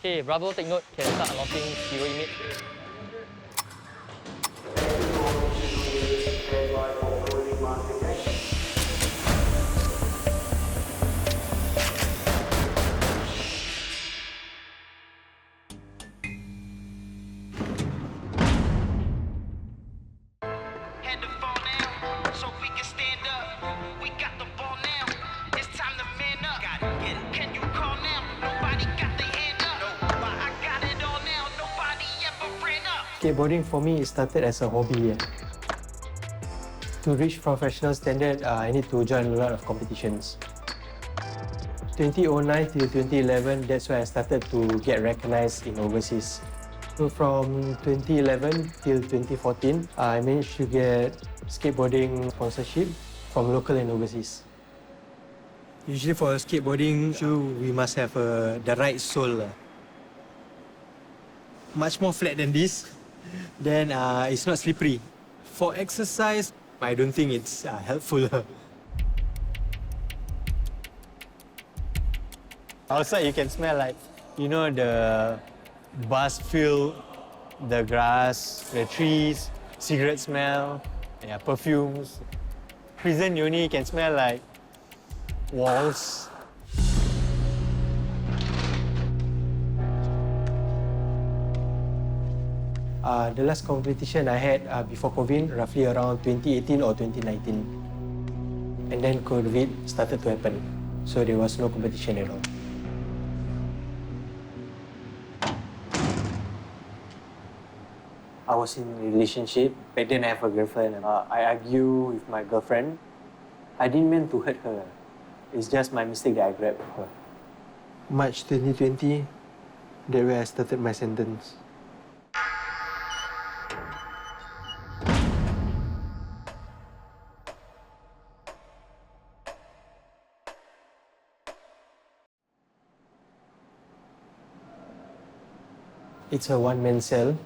Okay, Bravo, take note. Can start unlocking 0 inmate. Skateboarding for me, it started as a hobby. To reach professional standard, I need to join a lot of competitions. 2009 till 2011, that's where I started to get recognized in overseas. So from 2011 till 2014, I managed to get skateboarding sponsorship from local and overseas. Usually for a skateboarding shoe, we must have the right sole. Much more flat than this. Then it's not slippery. For exercise, I don't think it's helpful. Outside you can smell like, the bus field, the grass, the trees, cigarette smell, perfumes. Prison you only can smell like walls. The last competition I had before COVID, roughly around 2018 or 2019. And then COVID started to happen, so there was no competition at all. I was in a relationship, back then I have a girlfriend. I argue with my girlfriend. I didn't mean to hurt her. It's just my mistake that I grabbed her. March 2020, that's where I started my sentence. It's a one-man cell,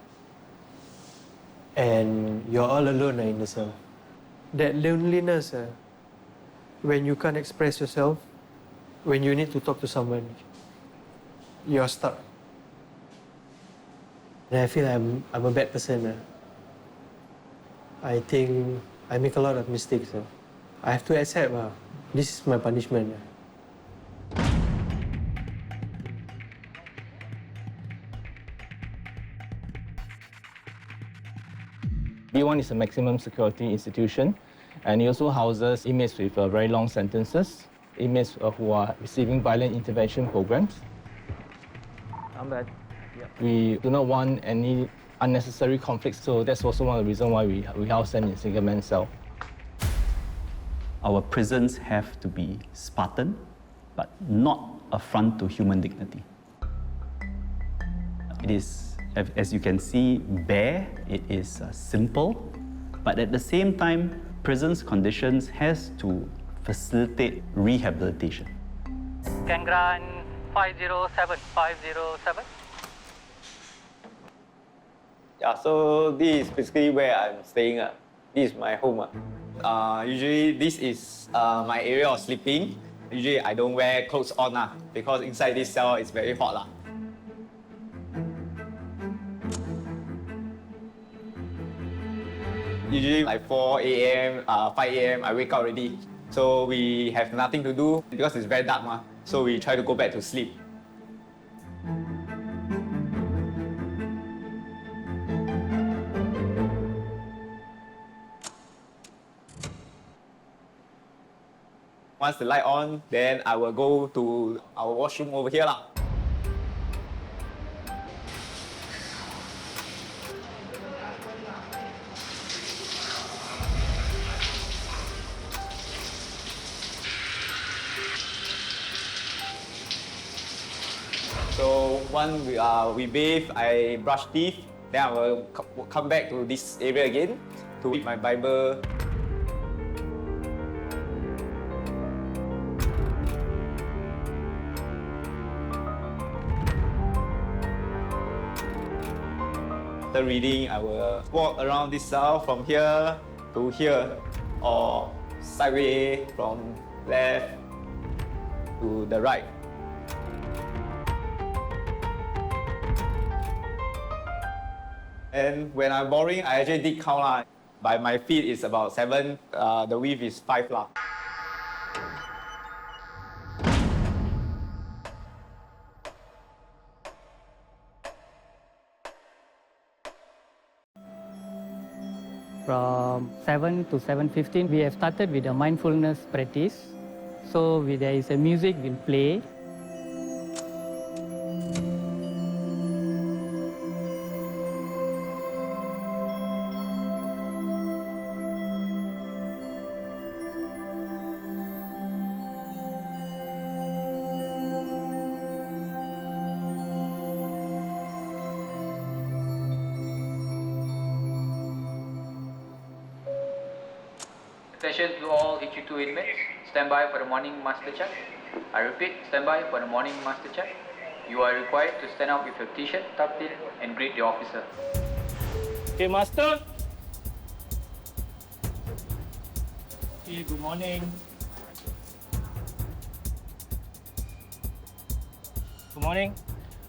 and you're all alone in the cell. That loneliness, when you can't express yourself, when you need to talk to someone, you're stuck. And I feel I'm a bad person. I think I make a lot of mistakes. I have to accept this is my punishment. B1 is a maximum security institution, and it also houses inmates with very long sentences, inmates who are receiving violent intervention programs. We do not want any unnecessary conflicts, so that's also one of the reasons why we house them in single-man cell. Our prisons have to be Spartan, but not affront to human dignity. It is, as you can see, bare, it is simple, but at the same time, prison's conditions has to facilitate rehabilitation. Can grant 507. Yeah, so this is basically where I'm staying. This is my home. Usually this is my area of sleeping. Usually I don't wear clothes on because inside this cell it's very hot. Usually like 4 a.m., 5 a.m. I wake up already. So we have nothing to do because it's very dark. So we try to go back to sleep. Once the light on, then I will go to our washroom over here. So once we bathe, I brush teeth, then I will come back to this area again to read my Bible. After reading, I will walk around this cell from here to here, or sideways from left to the right. And when I'm boring, I actually did count lah. By my feet, it's about 7. The width is 5 lah. From 7 to 7:15, we have started with a mindfulness practice. So there is a music will play. Attention to all HU2 inmates. Stand by for the morning master check. I repeat, stand by for the morning master check. You are required to stand up with your t-shirt tucked in and greet the officer. Okay, master. Okay, good morning. Good morning.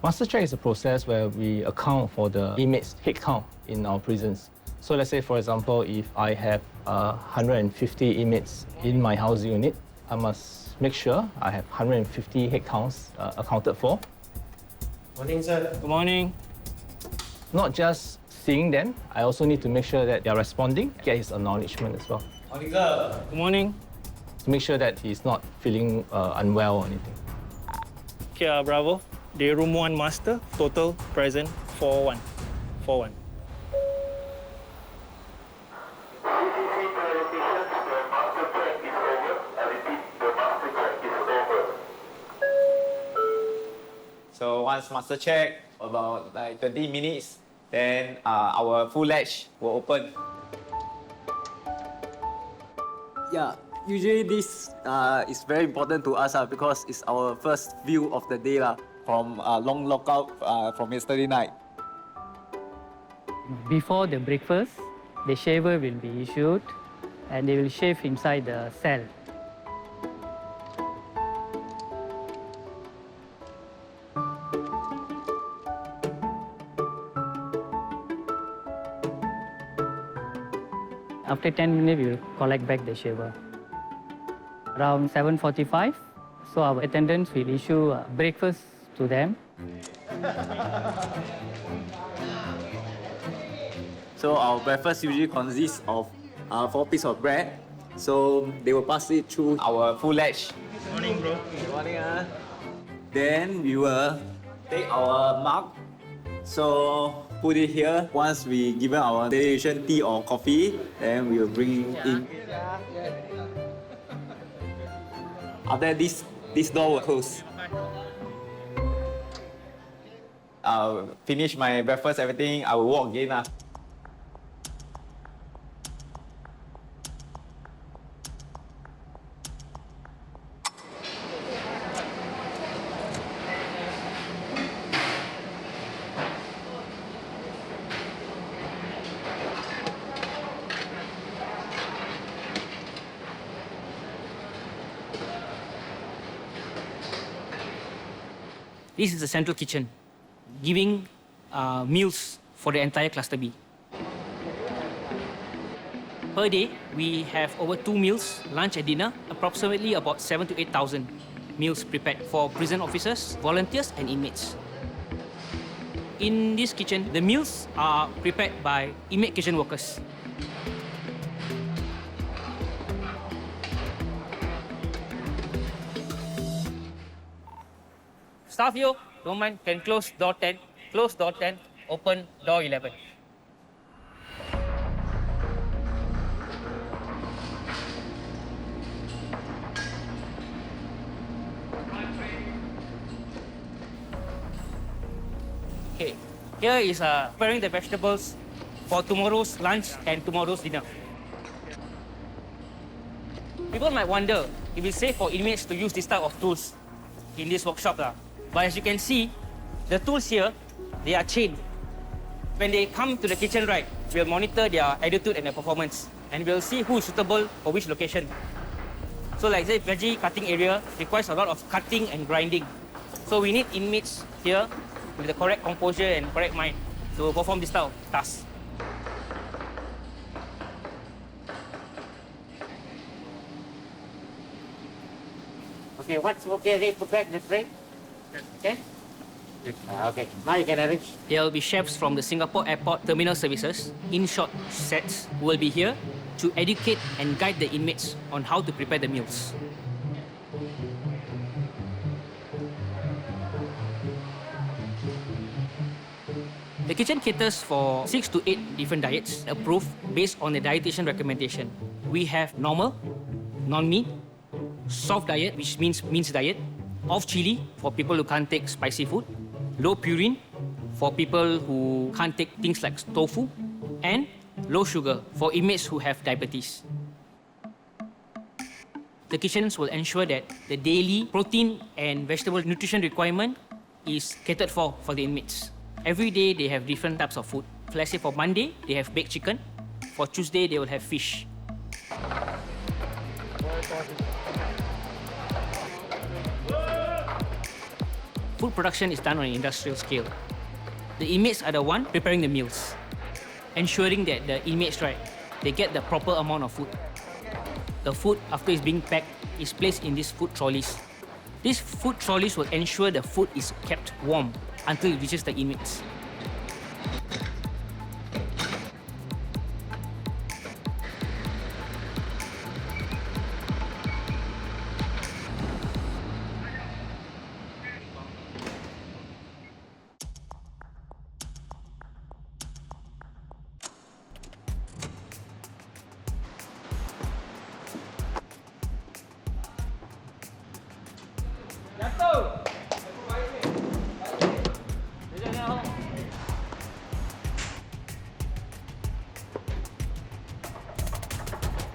Master check is a process where we account for the inmates' head count in our prisons. So let's say, for example, if I have 150 inmates in my house unit, I must make sure I have 150 head counts accounted for. Morning, sir. Good morning. Not just seeing them, I also need to make sure that they are responding, get his acknowledgement as well. Morning, sir. Good morning. To make sure that he's not feeling unwell or anything. Okay, Bravo. Day room 1 master, total present 4-1. 4-1. So once master check, about like 20 minutes, then our full ledge will open. Yeah, usually this is very important to us because it's our first view of the day from long lockout from yesterday night. Before the breakfast, the shaver will be issued and they will shave inside the cell. After 10 minutes, we will collect back the shaver. Around 7:45, so our attendants will issue breakfast to them. So our breakfast usually consists of 4 pieces of bread. So they will pass it through Our full ledge. Morning, bro. Good morning. Then we will take our mug. So put it here. Once we given our delegation tea or coffee, then we will bring in. After this door will close. I'll finish my breakfast, everything. I will walk again. This is the central kitchen, giving meals for the entire cluster B. Per day, we have over 2 meals, lunch and dinner, approximately about 7,000 to 8,000 meals prepared for prison officers, volunteers and inmates. In this kitchen, the meals are prepared by inmate kitchen workers. Staff here, don't mind, can close door 10, open door 11. Okay, here is preparing the vegetables for tomorrow's lunch and tomorrow's dinner. People might wonder if it's safe for inmates to use this type of tools in this workshop. But as you can see, the tools here, they are chained. When they come to the kitchen, right, we'll monitor their attitude and their performance, and we'll see who is suitable for which location. So like say, veggie cutting area requires a lot of cutting and grinding. So we need inmates here with the correct composure and correct mind. to perform this type of task. Okay, what's okay? Put back the tray. Okay. Okay. Now you can arrange. There will be chefs from the Singapore Airport Terminal Services in short sets who will be here to educate and guide the inmates on how to prepare the meals. The kitchen caters for 6 to 8 different diets approved based on the dietitian recommendation. We have normal, non-meat, soft diet, which means minced diet, off chili for people who can't take spicy food, low purine for people who can't take things like tofu, and low sugar for inmates who have diabetes. The kitchens will ensure that the daily protein and vegetable nutrition requirement is catered for the inmates. Every day they have different types of food. Let's say for Monday, they have baked chicken. For Tuesday, they will have fish. Food production is done on an industrial scale. The inmates are the one preparing the meals, ensuring that the inmates, they get the proper amount of food. The food, after it's being packed, is placed in these food trolleys. These food trolleys will ensure the food is kept warm until it reaches the inmates.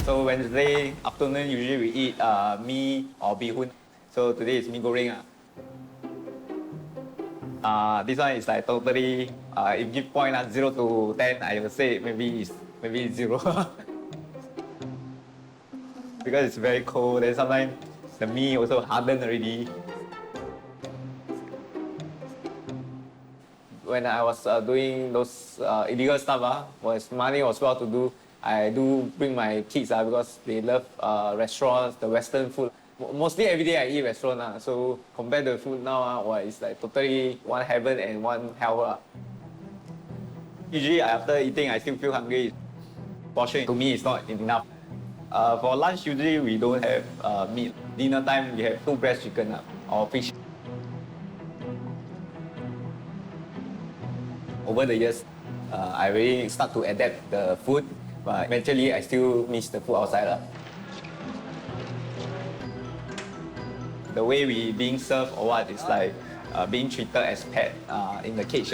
So Wednesday afternoon, usually we eat mee or bihun. So today is mee goreng. This one is like totally, if give point 0 to 10, I would say maybe 0. Because it's very cold, and sometimes the mee also hardened already. When I was doing those illegal stuff, was money was well to do, I do bring my kids because they love restaurants, the Western food. Mostly every day I eat restaurant. So compared to the food now, it's like totally one heaven and one hell. Usually after eating, I still feel hungry. Portion to me is not enough. For lunch, usually we don't have meat. Dinner time, we have 2 breast chicken or fish. Over the years, I really start to adapt the food, but eventually I still miss the food outside. The way we being served or what is like being treated as pet in the cage.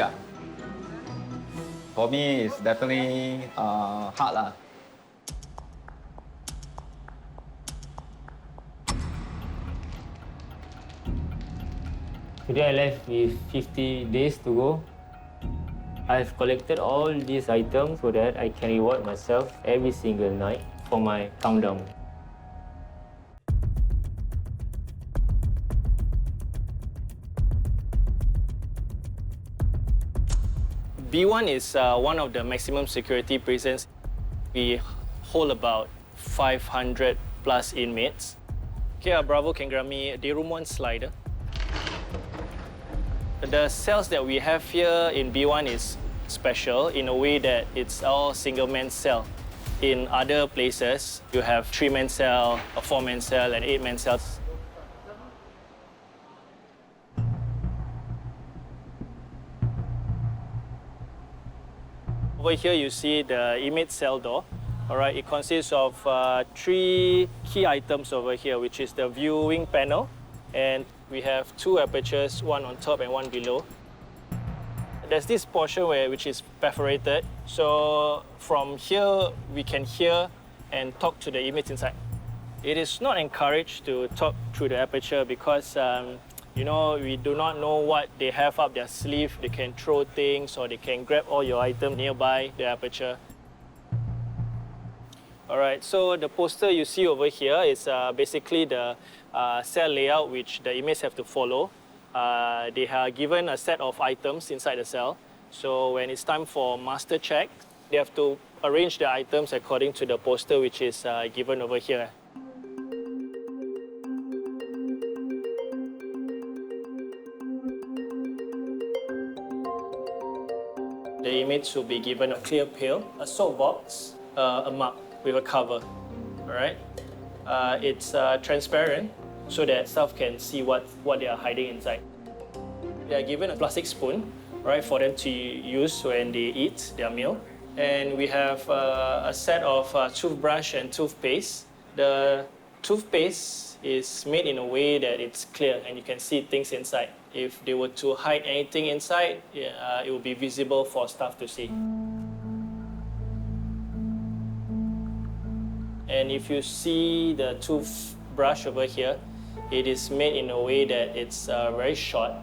For me, it's definitely hard. Today I left with 50 days to go. I've collected all these items so that I can reward myself every single night for my countdown. B1 is one of the maximum security prisons. We hold about 500 plus inmates. Okay, Bravo can grab me the room 1 slider. The cells that we have here in B1 is special in a way that it's all single-man cell. In other places, you have 3-man cell, a 4-man cell, and 8-man cells. Over here, you see the inmate cell door. All right, it consists of 3 key items over here, which is the viewing panel, and we have 2 apertures, one on top and one below. There's this portion which is perforated, so from here we can hear and talk to the inmates inside. It is not encouraged to talk through the aperture because we do not know what they have up their sleeve. They can throw things or they can grab all your items nearby the aperture. All right, so the poster you see over here is basically the cell layout which the inmates have to follow. They are given a set of items inside the cell. So when it's time for master check, they have to arrange the items according to the poster which is given over here. The inmates will be given a clear pail, a soap box, a mug with a cover. All right. It's transparent so that staff can see what they are hiding inside. They are given a plastic spoon, right, for them to use when they eat their meal. And we have a set of toothbrush and toothpaste. The toothpaste is made in a way that it's clear and you can see things inside. If they were to hide anything inside, it will be visible for staff to see. And if you see the toothbrush over here, it is made in a way that it's very short,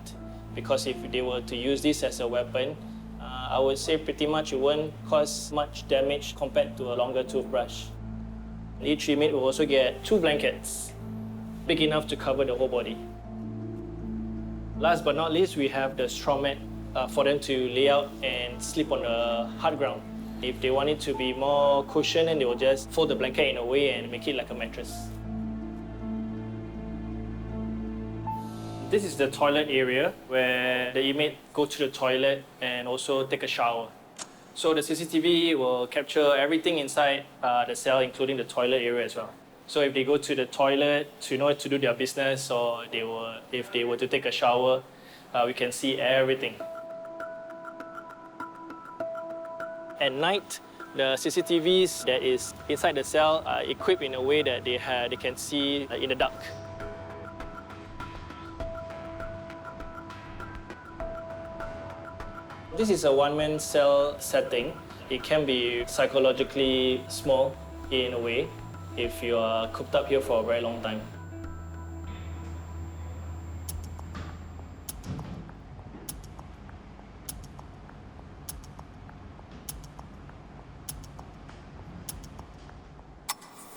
because if they were to use this as a weapon, I would say pretty much it won't cause much damage compared to a longer toothbrush. Each inmate will also get 2 blankets, big enough to cover the whole body. Last but not least, we have the straw mat for them to lay out and sleep on the hard ground. If they want it to be more cushioned, then they will just fold the blanket in a way and make it like a mattress. This is the toilet area where the inmate go to the toilet and also take a shower. So the CCTV will capture everything inside the cell, including the toilet area as well. So if they go to the toilet to do their business, or if they were to take a shower, we can see everything. At night, the CCTVs that is inside the cell are equipped in a way that they can see in the dark. This is a one-man cell setting. It can be psychologically small in a way if you are cooped up here for a very long time.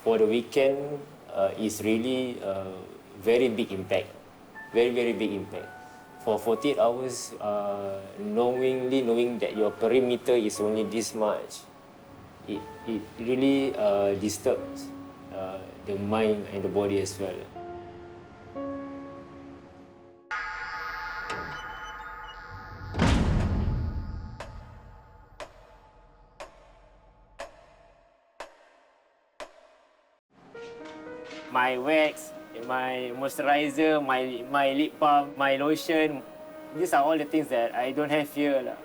For the weekend, is really very big impact. Very, very big impact. For 48 hours, knowing that your perimeter is only this much, it really disturbs the mind and the body as well. My wax, my moisturizer, my lip balm, my lotion, these are all the things that I don't have here.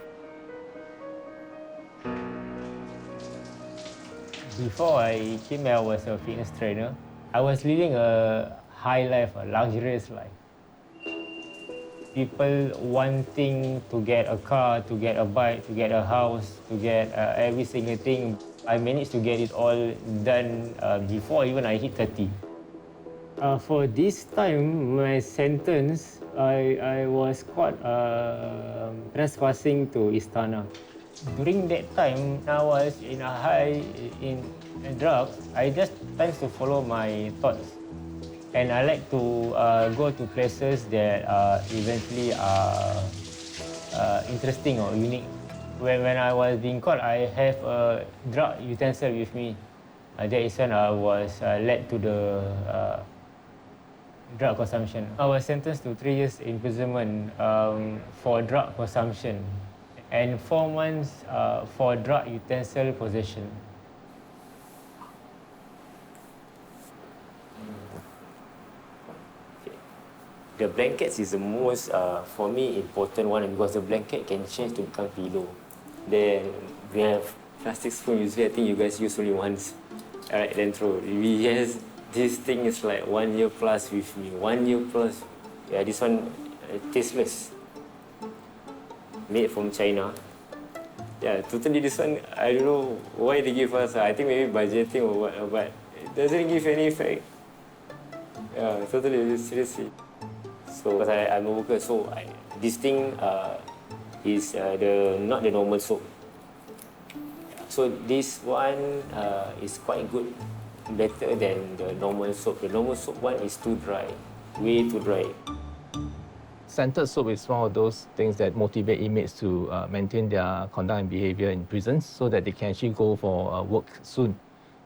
Before I came here, I was a fitness trainer. I was living a high life, a luxurious life. People wanting to get a car, to get a bike, to get a house, to get every single thing. I managed to get it all done before even I hit 30. For this time, my sentence, I was caught trespassing to Istana. During that time, I was in a high in drugs. I just tend to follow my thoughts, and I like to go to places that eventually are interesting or unique. When I was being caught, I have a drug utensil with me. That is when I was led to the drug consumption. I was sentenced to 3 years imprisonment for drug consumption and 4 months for drug utensil possession. The blankets is the most, for me, important one because the blanket can change to become pillow. Then we have plastic spoon. Usually, I think you guys use only once. All right, then throw. This thing is like 1 year plus with me. 1 year plus. Yeah, this one tasteless. Made from China. Yeah, totally this one, I don't know why they give us. I think maybe budgeting or what, but it doesn't give any effect. Yeah, totally, seriously. So, because I'm a worker, so this thing is not the normal soap. So this one is quite good, better than the normal soap. The normal soap one is too dry, way too dry. Scented soap is one of those things that motivate inmates to maintain their conduct and behavior in prisons so that they can actually go for work soon.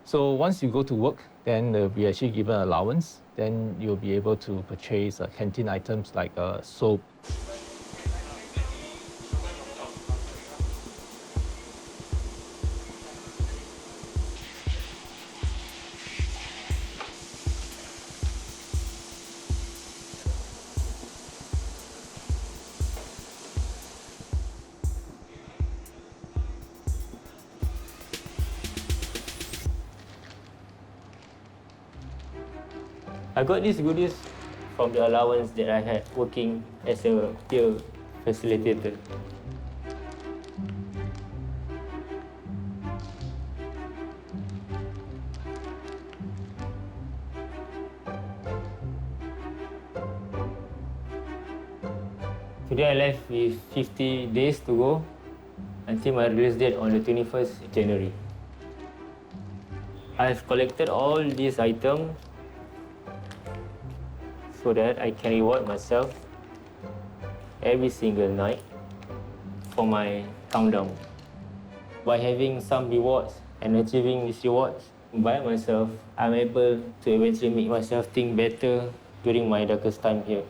So once you go to work, then they'll be actually given allowance. Then you'll be able to purchase canteen items like soap. I got these goodies from the allowance that I had working as a peer facilitator. Today I left with 50 days to go until my release date on the 21st January. I've collected all these items so that I can reward myself every single night for my countdown. By having some rewards and achieving these rewards by myself, I'm able to eventually make myself think better during my darkest time here.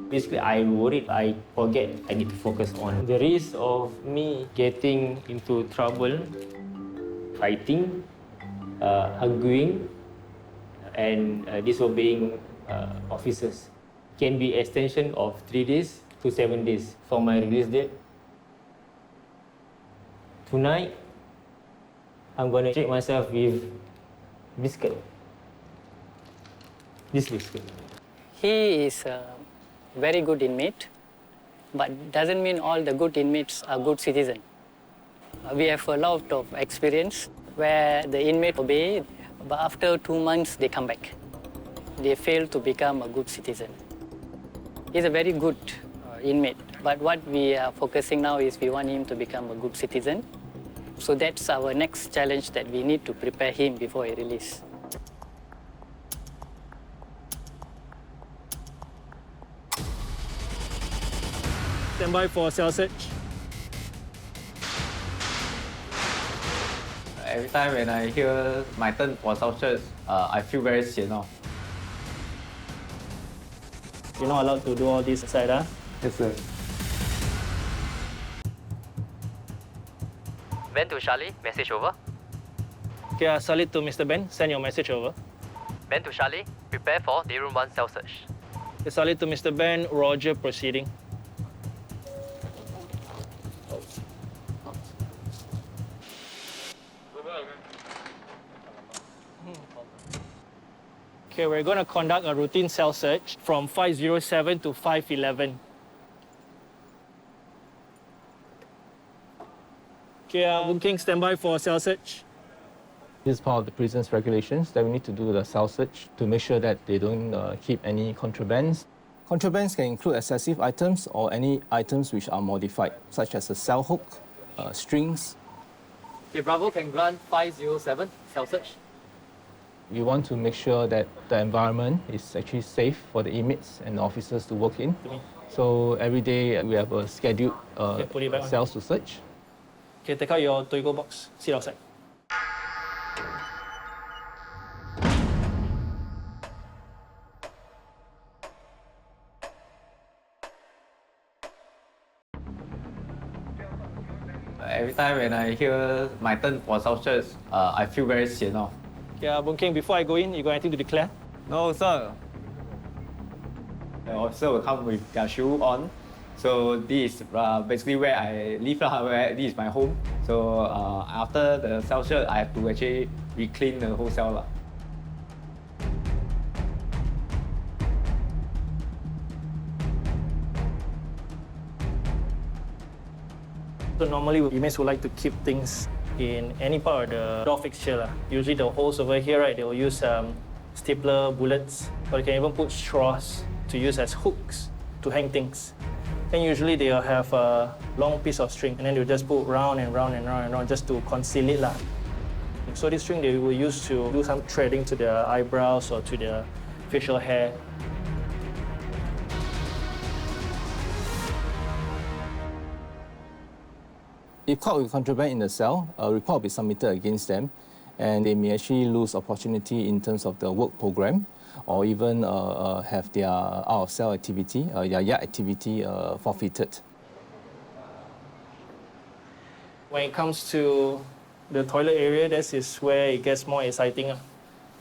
Basically, I worried I forget I need to focus on the risk of me getting into trouble, fighting, arguing, and disobeying officers. Can be extension of 3 days to 7 days from my release date. Tonight, I'm going to treat myself with biscuit. This biscuit. He is a very good inmate, but doesn't mean all the good inmates are good citizens. We have a lot of experience where the inmate obey, but after 2 months they come back. They fail to become a good citizen. He's a very good inmate, but what we are focusing now is we want him to become a good citizen. So that's our next challenge that we need to prepare him before he release. Stand by for cell search. Every time when I hear my turn for cell search, I feel very sian. You're not allowed to do all this inside, huh? Yes, sir. Ben to Charlie, message over. Okay, Salid to Mr. Ben, send your message over. Ben to Charlie, prepare for day room 1 cell search. Okay, Salid to Mr. Ben, Roger proceeding. Okay, we're going to conduct a routine cell search from 507 to 511. Okay, Boon Keng, stand by for cell search. This is part of the prison's regulations that we need to do the cell search to make sure that they don't keep any contrabands. Contrabands can include excessive items or any items which are modified, such as a cell hook, strings. Okay, Bravo can grant 507 cell search. We want to make sure that the environment is actually safe for the inmates and the officers to work in. So every day we have a scheduled put it back on. cells to search. Okay, take out your Toigo box. Sit outside. Every time when I hear my turn for cell search, I feel very sian. Okay, Boon Keng, before I go in, you got anything to declare? No, sir. The officer will come with their shoe on. So this is basically where I live, where this is my home. So after the cell search, I have to actually re-clean the whole cell. So normally inmates would like to keep things in any part of the door fixture. Usually the holes over here, right, they will use stapler bullets, or they can even put straws to use as hooks to hang things. And usually they'll have a long piece of string and then they'll just put round and round and round and round just to conceal it. So this string they will use to do some threading to their eyebrows or to their facial hair. If caught with contraband in the cell, a report will be submitted against them, and they may actually lose opportunity in terms of the work program, or even have their out-of-cell activity, their yard activity forfeited. When it comes to the toilet area, this is where it gets more exciting.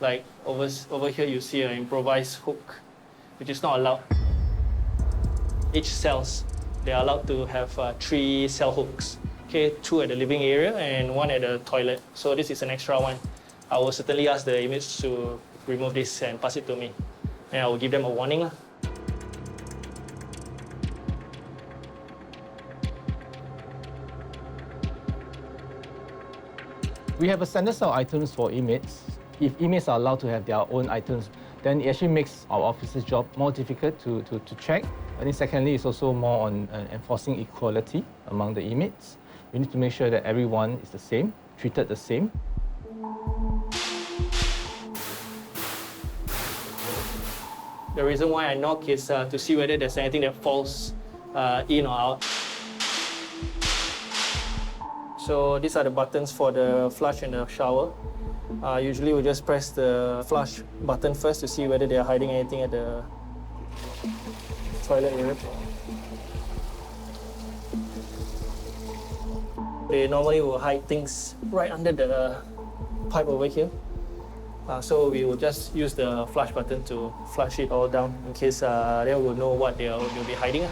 Like over here, you see an improvised hook, which is not allowed. Each cells, they are allowed to have 3 cell hooks. Okay, 2 at the living area and 1 at the toilet. So this is an extra one. I will certainly ask the inmates to remove this and pass it to me. And I will give them a warning. We have a standard set of items for inmates. If inmates are allowed to have their own items, then it actually makes our officers' job more difficult to check. And then secondly, it's also more on enforcing equality among the inmates. We need to make sure that everyone is the same, treated the same. The reason why I knock is to see whether there's anything that falls in or out. So these are the buttons for the flush and the shower. Usually we just press the flush button first to see whether they are hiding anything at the toilet area. They normally will hide things right under the pipe over here. So we will just use the flush button to flush it all down in case they will know what they'll be hiding.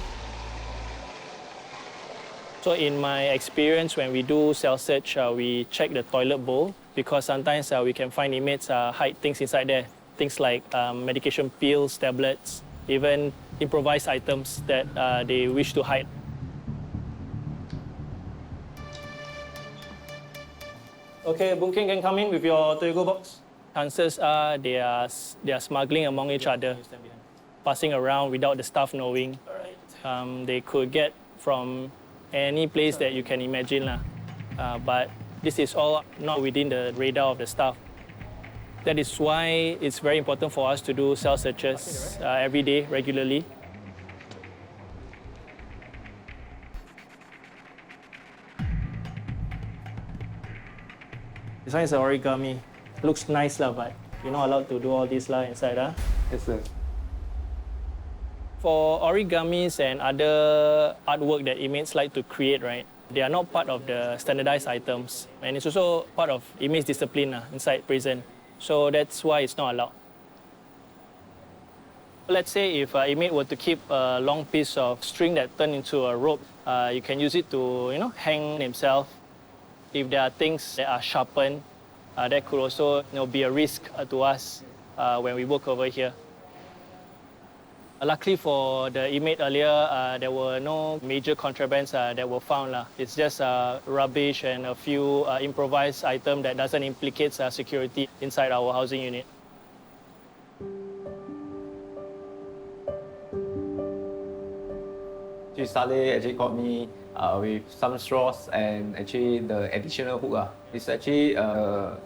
So in my experience, when we do cell search, we check the toilet bowl because sometimes we can find inmates hide things inside there. Things like medication pills, tablets, even improvised items that they wish to hide. Okay, Boon Keng can come in with your to-go box. Chances are they are smuggling among each other, passing around without the staff knowing. They could get from any place that you can imagine. But this is all not within the radar of the staff. That is why it's very important for us to do cell searches every day, regularly. This one is an origami. Looks nice, but you're not allowed to do all this inside. Yes, sir. For origamis and other artwork that inmates like to create, right, they are not part of the standardized items. And it's also part of inmates' discipline inside prison. So that's why it's not allowed. Let's say if an inmate were to keep a long piece of string that turned into a rope, you can use it to, hang himself. If there are things that are sharpened, that could also be a risk to us when we work over here. Luckily for the inmate earlier, there were no major contrabands that were found. It's just rubbish and a few improvised items that doesn't implicate security inside our housing unit. Saleh actually caught me with some straws and actually the additional hook. It's actually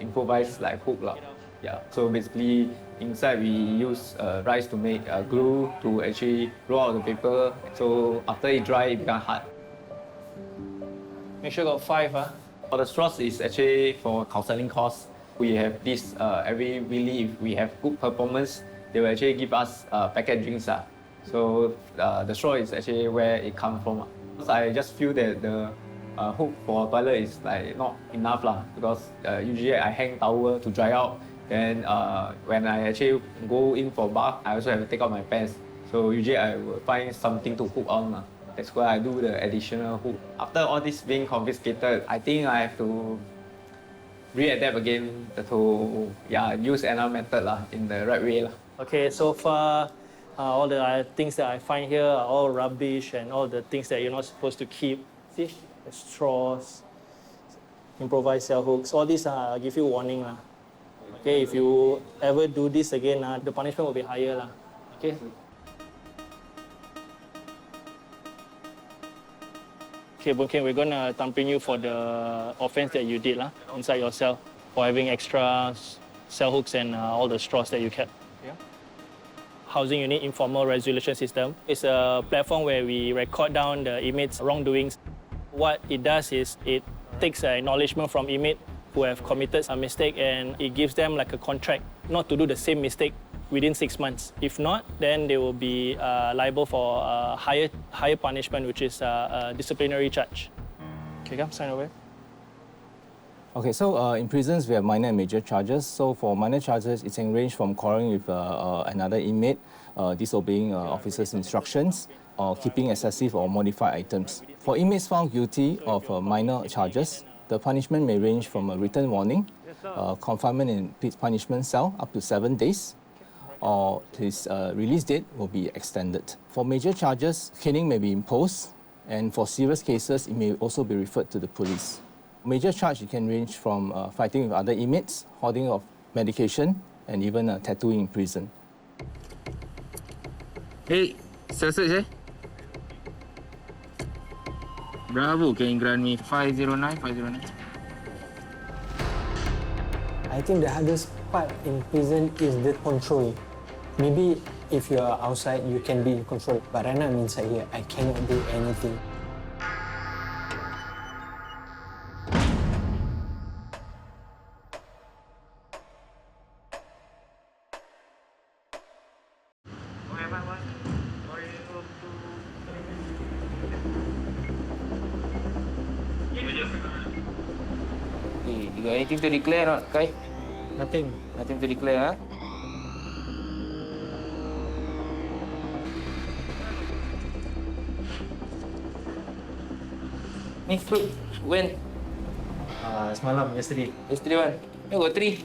improvised hook. Yeah. So basically inside we use rice to make glue to actually roll out the paper. So after it dry, it becomes hard. Make sure you got 5. For the straws is actually for counseling costs. We have this every weekly. If we have good performance, they will actually give us packet drinks. So the straw is actually where it comes from. I just feel that the hook for toilet is not enough because usually I hang towel to dry out. Then when I actually go in for bath, I also have to take out my pants. So usually I will find something to hook on. That's why I do the additional hook. After all this being confiscated, I think I have to readapt again to use another method in the right way. Okay, so far all the things that I find here are all rubbish and all the things that you're not supposed to keep. See, the straws, improvised cell hooks, all these I'll give you warning. Okay, if you ever do this again, the punishment will be higher. Okay. Okay, Boon Keng, we're gonna thumbprint you for the offense that you did inside your cell for having extra cell hooks and all the straws that you kept. Yeah. housing unit informal resolution system. It's a platform where we record down the inmates' wrongdoings. What it does is it takes an acknowledgement from inmate who have committed a mistake, and it gives them like a contract not to do the same mistake within 6 months. If not, then they will be liable for higher punishment, which is a disciplinary charge. Okay, come sign away. Okay, so in prisons, we have minor and major charges. So for minor charges, it can range from quarreling with another inmate, disobeying officers' instructions, or keeping excessive or modified items. For inmates found guilty of minor charges, the punishment may range from a written warning, confinement in punishment cell up to 7 days, or his release date will be extended. For major charges, caning may be imposed, and for serious cases, it may also be referred to the police. Major charge it can range from fighting with other inmates, hoarding of medication, and even tattooing in prison. Hey, cell search eh? Bravo, can you grant me 509, 509? I think the hardest part in prison is the control. Maybe if you are outside, you can be in control. But right now I'm inside here, I cannot do anything. Hey, you got anything to declare or not, Khai? Nothing. Nothing to declare, huh? Ni fruit, when? Semalam, yesterday. Yesterday one. You got 3.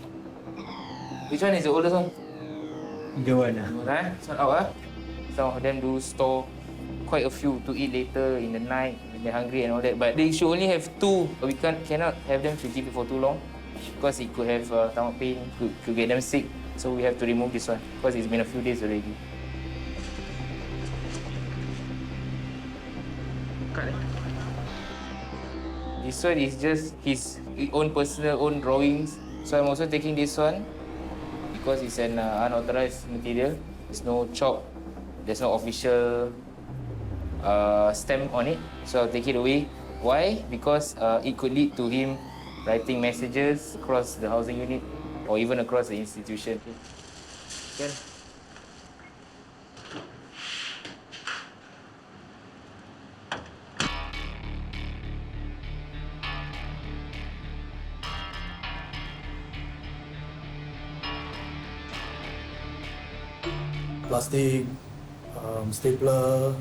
Which one is the oldest one? The one. It's not out, huh? Some of them do store quite a few to eat later in the night when they're hungry and all that. But they should only have 2. We cannot have them to keep it for too long because it could have stomach pain, could get them sick. So we have to remove this one because it's been a few days already. This one is just his own personal own drawings. So I'm also taking this one because it's an unauthorized material. There's no chalk, there's no official stamp on it. So I'll take it away. Why? Because it could lead to him writing messages across the housing unit or even across the institution. Okay. Plastic, stapler,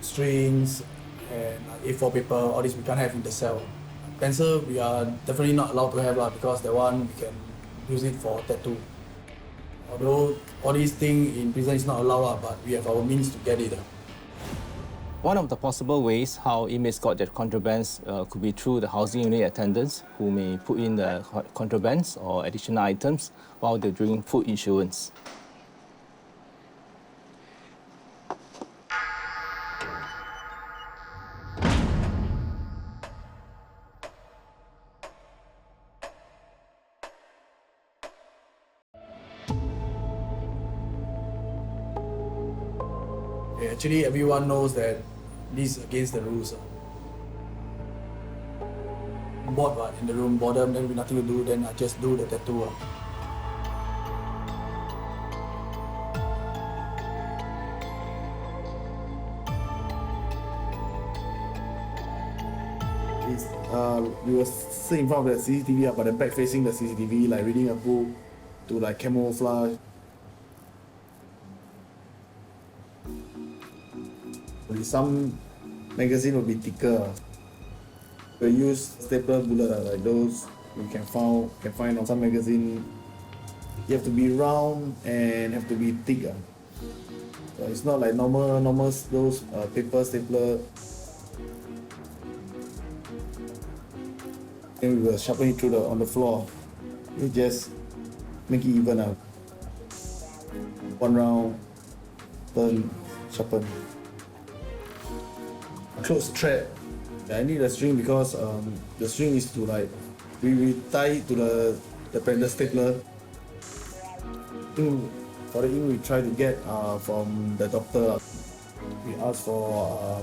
strings, and A4 paper, all this we can't have in the cell. Pencil, we are definitely not allowed to have because that one we can use it for tattoo. Although all these things in prison is not allowed, but we have our means to get it. One of the possible ways how inmates got their contrabands could be through the housing unit attendants who may put in the contrabands or additional items while they're doing food issuance. Actually, everyone knows that this is against the rules. Bored in the room, boredom, then with nothing to do, then I just do the tattoo. We were sitting in front of the CCTV, but then back facing the CCTV, like reading a book to like camouflage. Some magazine will be thicker. We use stapler bullet like those you can find on some magazine. You have to be round and have to be thick. It's not like normal those paper stapler. Then we will sharpen it through on the floor. You just make it even out. One round, turn, sharpen. Close thread. I need a string because the string is to like we tie it to the stapler. For the ink, we try to get from the doctor. We ask for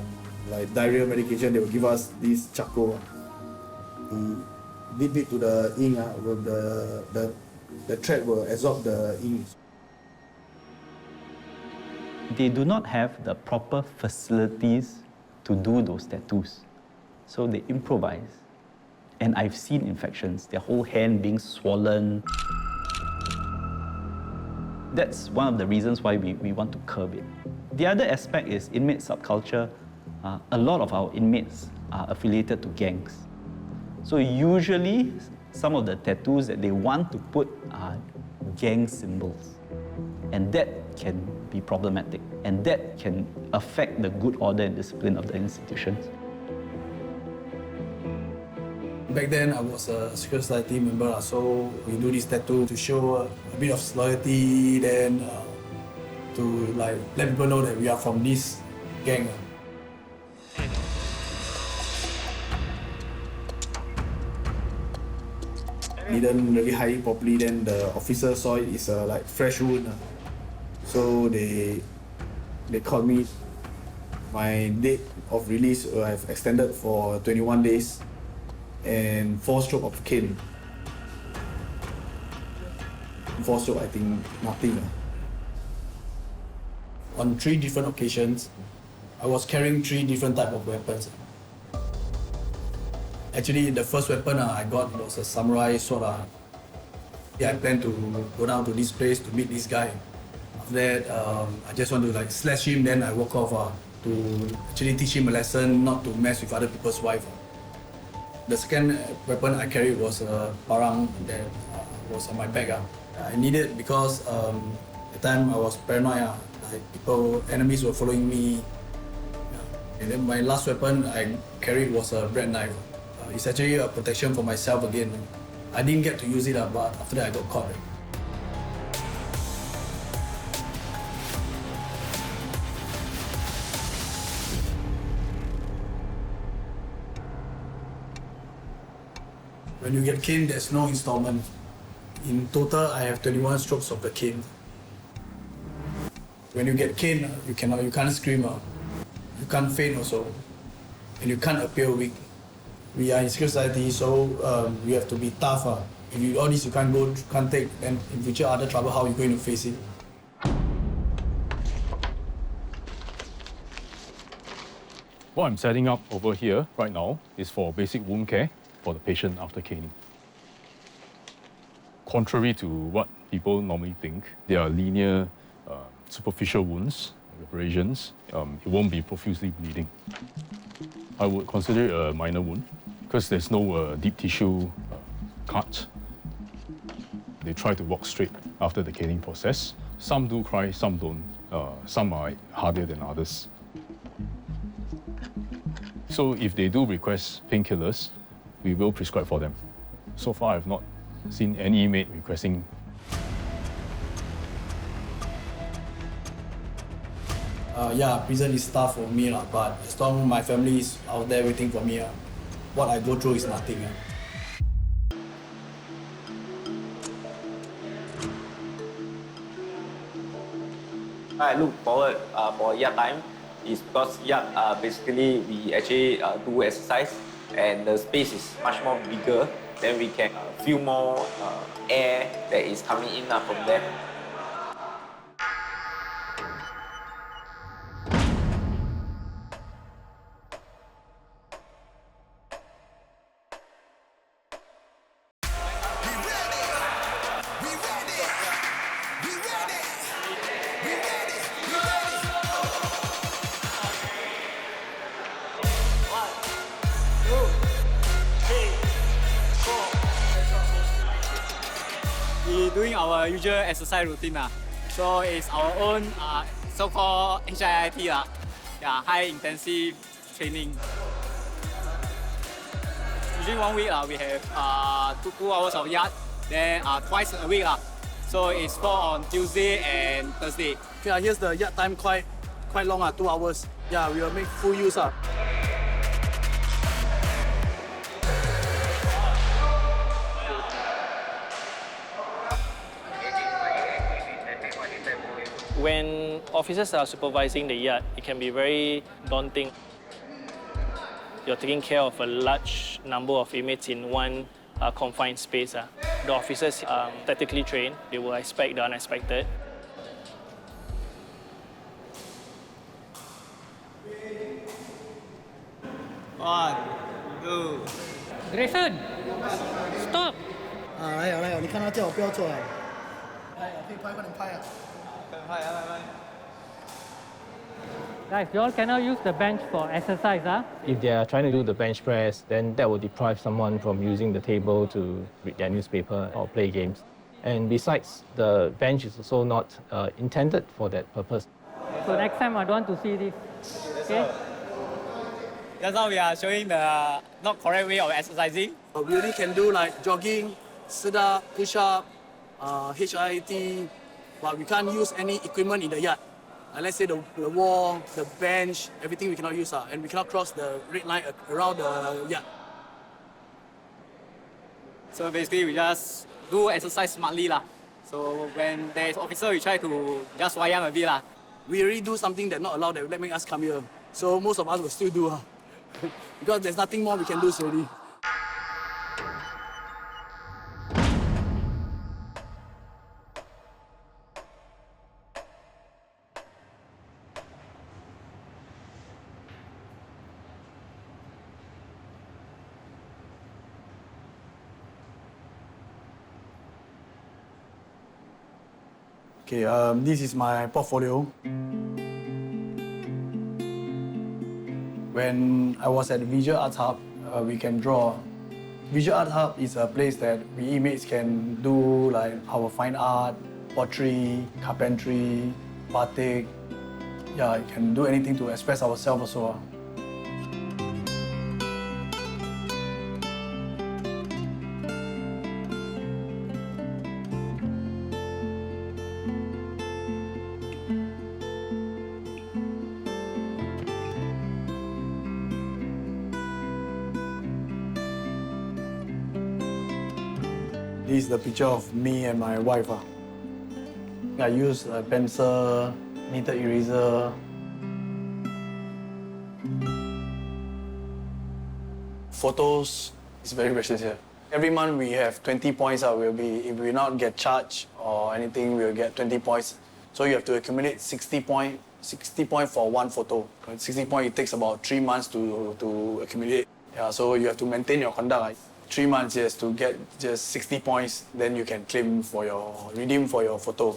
like diarrhea medication. They will give us this charcoal. We dip it to the ink. With the thread will absorb the ink. They do not have the proper facilities to do those tattoos. So they improvise. And I've seen infections, their whole hand being swollen. That's one of the reasons why we want to curb it. The other aspect is inmate subculture. A lot of our inmates are affiliated to gangs. So usually, some of the tattoos that they want to put are gang symbols. And that can be problematic. And that can affect the good order and discipline of the institutions. Back then, I was a secret society member, so we do this tattoo to show a bit of loyalty, then to like let people know that we are from this gang. Didn't really hide it properly, then the officer saw it is a like fresh wound. So they called me. My date of release have extended for 21 days and 4 strokes of cane. 4 strokes, I think nothing. On 3 different occasions, I was carrying 3 different types of weapons. Actually, the first weapon I got was a samurai sword. I planned to go down to this place to meet this guy. After that, I just want to like slash him, then I walk off to actually teach him a lesson not to mess with other people's wife. The second weapon I carried was a parang that was on my back. I needed it because at the time I was paranoid. Like enemies were following me. And then my last weapon I carried was a bread knife. It's actually a protection for myself again. I didn't get to use it, but after that I got caught. When you get caned, there's no installment. In total, I have 21 strokes of the cane. When you get caned, you can't scream, you can't faint also, and you can't appear weak. We are in secret society, so you have to be tough. If you all this you can't take, then in future other trouble, how are you going to face it? What I'm setting up over here right now is for basic wound care for the patient after caning. Contrary to what people normally think, they are linear, superficial wounds, like abrasions. It won't be profusely bleeding. I would consider it a minor wound because there's no deep tissue cut. They try to walk straight after the caning process. Some do cry, some don't. Some are harder than others. So if they do request painkillers, we will prescribe for them. So far, I've not seen any inmate requesting. Prison is tough for me, but as long as my family is out there waiting for me, what I go through is nothing. I look forward for yard time is because yard basically we actually do exercise and the space is much more bigger. Then we can feel more air that is coming in from there. We're doing our usual exercise routine. So it's our own so-called HIIT, high intensive training. Usually 1 week we have 2 hours of yard, then twice a week. So it's 4 on Tuesday and Thursday. Okay, here's the yard time quite long, 2 hours. Yeah, we will make full use. When officers are supervising the yard, it can be very daunting. You're taking care of a large number of inmates in one confined space. The officers are tactically trained. They will expect the unexpected. One, two. Graceson, stop. 来，你看他叫我不要做啊。可以拍，快点拍啊。 Guys, you all cannot use the bench for exercise, huh? If they are trying to do the bench press, then that will deprive someone from using the table to read their newspaper or play games. And besides, the bench is also not intended for that purpose. So next time I don't want to see this. Okay? Just now we are showing the not correct way of exercising. We only can do like jogging, sit up, push up, HIIT, but we can't use any equipment in the yard. Let's say the wall, the bench, everything we cannot use, and we cannot cross the red line around the yard. So basically we just do exercise smartly lah. So when there is officer, we try to just wayang a bit lah. We already do something that not allowed that let make us come here. So most of us will still do because there's nothing more we can do already. Okay, this is my portfolio. When I was at the Visual Arts Hub, we can draw. Visual Arts Hub is a place that we inmates can do like our fine art, pottery, carpentry, batik. Yeah, you can do anything to express ourselves also. This is the picture of me and my wife. I use a pencil, knitted eraser. Photos is very precious here. Every month we have 20 points. If we not get charged or anything, we'll get 20 points. So you have to accumulate 60 points for one photo. 60 points, it takes about 3 months to accumulate. Yeah, so you have to maintain your conduct. 3 months, yes, to get just 60 points, then you can redeem for your photo.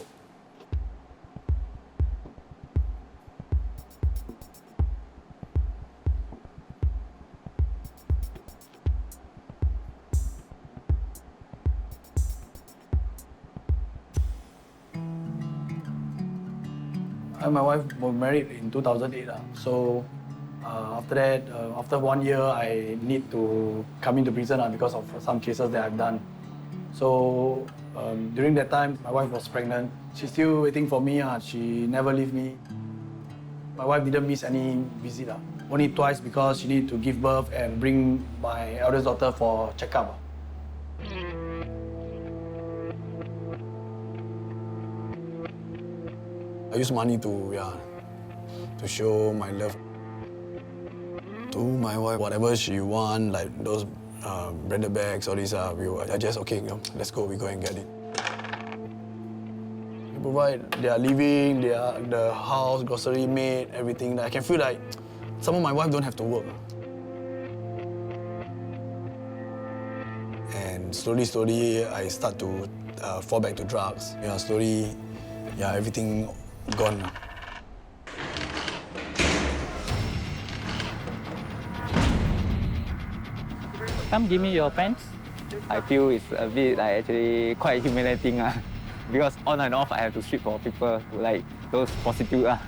I and my wife were married in 2008. So after that, after 1 year, I need to come into prison because of some cases that I've done. So during that time, my wife was pregnant. She's still waiting for me. She never leave me. My wife didn't miss any visit. Only twice because she needed to give birth and bring my eldest daughter for checkup. I use money to show my love to my wife. Whatever she want, like those branded bags, all these, I just okay, let's go. We go and get it. We provide their living, the house, grocery, maid, everything. I can feel like some of my wife don't have to work. And slowly, I start to fall back to drugs. Slowly, everything gone. Come give me your pants. I feel it's a bit actually quite humiliating because on and off I have to strip for people like those prostitutes.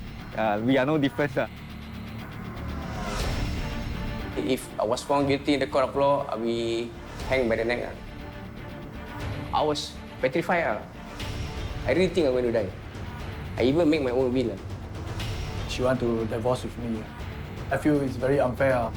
We are no different. If I was found guilty in the court of law, I'll be hanged by the neck. I was petrified. I really think I'm going to die. I even make my own will. She wants to divorce with me. I feel it's very unfair.